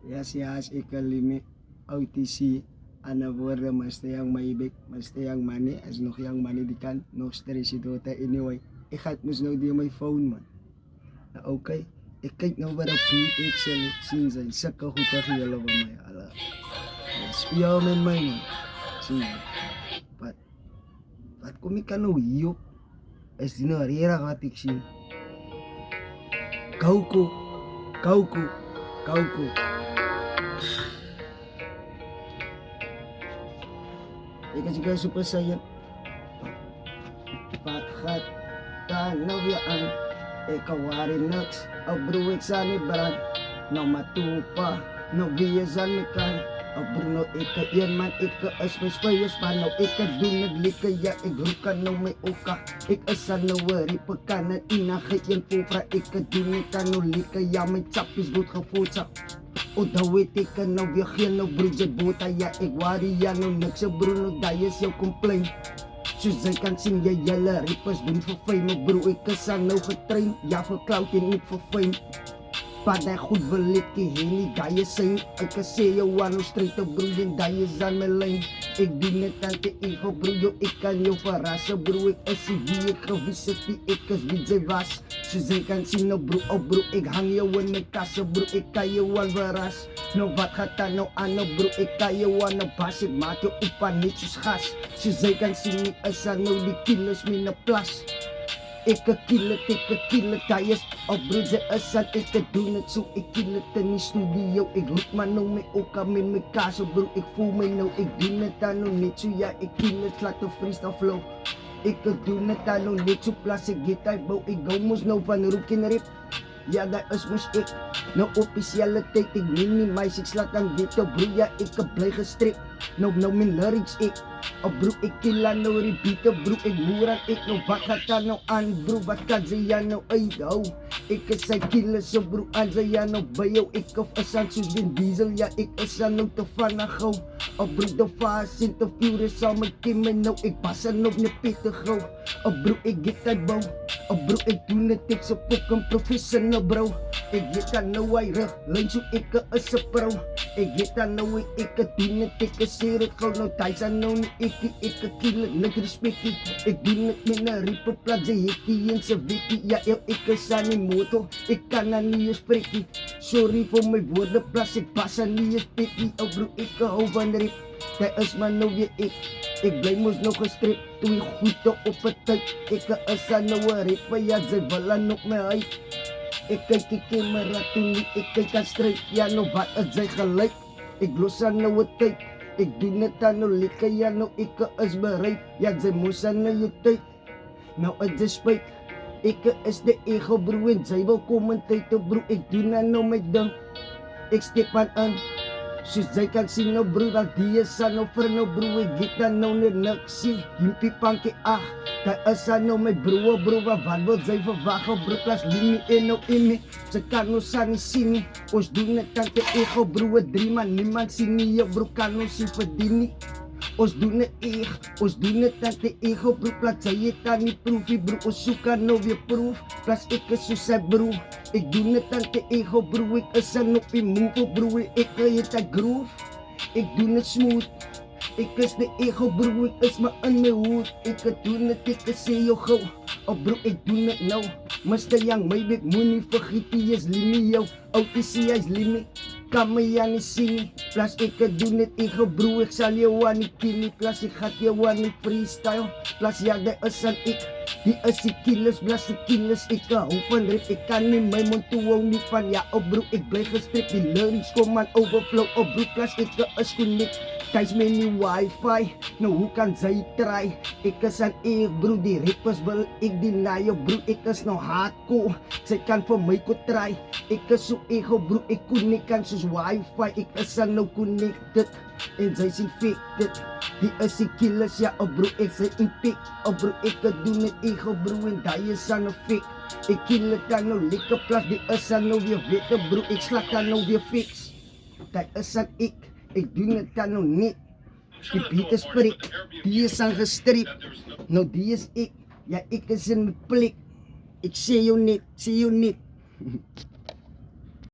Yas ikalimi OTC ana worden maste yang maibig maste yang money as nog yang money die kan nog stress dote anyway ik ga het moest nou die my phone man nou okay ik kyk nou wat op PXL sien sy sulke goeie gejulle van my ala speel met my man sien wat kom ik nou hier is die nou rera wat ek sien Kauko ik is juga super saiyan Pat gaat tanaw yaan ikawarin next abro ik sa ni brand no matupa no biyasan mi kan abro no ika yan man ika aspas payos pano ika dunag likaya igruka no may uka ik asa no wari pagkanan inakit yan pupra ika dunita no likaya may chapis gut gefutsak O dawit ka no biyakyan no bridge buta ya igwari ya no nagsa bruno dayas yaw complain Suzay kan sing ya yala ripas dun for fame no bro ikasang no getrain ja for cloud en niet for fame Padai goed belit ki hini daya sing ik kasi yo wano straight to bro din daya zan my lane ik din net aan te iho bro yo ik kan yo farasa bro ik asigi ik gevisiti ik as DJ was Suzay kan sing no bro oh bro ik hang yo wan my kasa bro ik kaya wan varas No wat hata no ano bro ik kaya wan no basit matyo upan nichus gas Suzay kan sing ik asa no di kilos mi na plus Ikke kill tayes op broedje asan ikke doen het zo ik kill het in die studio ik roep maar nou mee ook aan met mijn kaas bro ik voel me nou ik doe het aan nou niet zo ja ik kill het laat de freestyle flow ik doe het aan nou niet zo plas ik get uit bouw ik go moest nou van roep in rip ja dat is moest ik nou officiële tijd ik minimize ik slaat aan dit op bro ja ik blij gestrikt nou mijn lyrics ik Oh bro, ik killa no repeat bro, ik murang ik no bakata no an bro, bakat zaya no ay daw Ik say killa so bro, an zaya no bayo, ik of asan sus din diesel, ja ik asan no te vanagaw Oh bro, de fast in te furious, al my kimmen no, ik pasan op ne pitte gauw Oh bro, ik get uit bouw, oh bro, ik doe net ik so fucking professional bro Ik get aan no ay rug, lijn so ik is a pro Ik get aan no ik doe net ik seer het gauw, no thuis aan no ik kill het, net respect ik doe net met een riepen plaats, hikkie en ze wikkie Ja, ik is aan die motor, ik kan aan nie eens prikkie Sorry voor my woorde plaats, ik pas aan nie eens pikkie Oh bro, ik hou van rip, dat is maar nou weer ik blij moest nog gestrip, toen ik goed op het tijd Ik is aan nou een rip, ja, zij willen op my huid Ik kijk die camera toen niet, ik kijk aan straight Ja, nou wat is zij gelijk, ik los aan nou een tijd Ik doe net aan nou likke, ja nou ik is bereid Ja, zij moest aan nou je tijd Nou het is spijt Ik is de ego bro en zij wil commentator bro Ik doe nou my ding Ik stip aan Soos zij kan sien nou bro dat die is aan nou vir nou bro Ik get dan nou net niks sien Himpie pankie ach Dat is aan nou my bro wat wil zij verwacht bro Klas limi en nou in me Ze kan nou sa nie sien nie Ons doen net aan te ego bro 3 man niemand sien nie jou bro kan nou sien verdien nie Ons doen het ons doen het aan te ego bro Plaats sy het aan die proefie bro Ons soek aan nou weer proef Plaats ek is soos sy bro Ik doen het aan te ego bro Ek is aan op die move bro Ek het aan groove Ik doen het smooth Ik is de ego bro Ek is maar in my hoed Ek doen het ek sê jou gauw Oh bro ek doen het nou Mr. Young my bek moenie vergiet Die is limie jou OTC is limie Kan my ja nie sien nie Plus ek doen het ego bro Ek sal jou aan nie kill nie Plus ek gaat jou aan nie freestyle Plus ja die is aan ek Die is die killers, plus die killers Ek hou van rip Ek kan nie my mond toe hou nie van Ja oh bro ek bly gestrip Die lyrics kom aan overflow Oh bro plus ek is connect Thuis met die wifi Nou hoe kan sy try Ek is aan ek bro Die rappers wil ek deny Oh bro ek is nou hardcore Sy kan vir my ko try Ek is so ego bro Ek connect kan soos wifi Ek is aan nou connected En sy sien fake dit Die is die killers ja oh bro ek sy intik Oh bro ek doen het ego bro En die is aan nou fake Ek kill het aan nou lekker plas Die is aan nou weer wette bro Ek slak aan nou weer fix Die is aan ek doen het aan nou net Die beat is prik Die is aan gestrip Nou die is ek Ja ek is in my plek Ek sê jou net